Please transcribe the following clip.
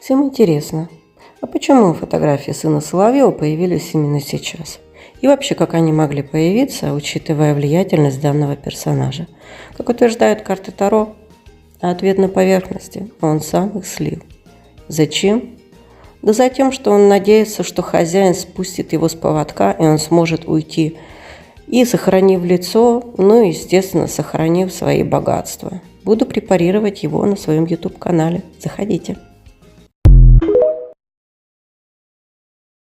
Всем интересно, а почему фотографии сына Соловьева появились именно сейчас? И вообще, как они могли появиться, учитывая влиятельность данного персонажа? Как утверждают карты Таро, ответ на поверхности, он сам их слил. Зачем? Да за тем, что он надеется, что хозяин спустит его с поводка, и он сможет уйти, и сохранив лицо, ну и, естественно, сохранив свои богатства. Буду препарировать его на своем YouTube-канале. Заходите.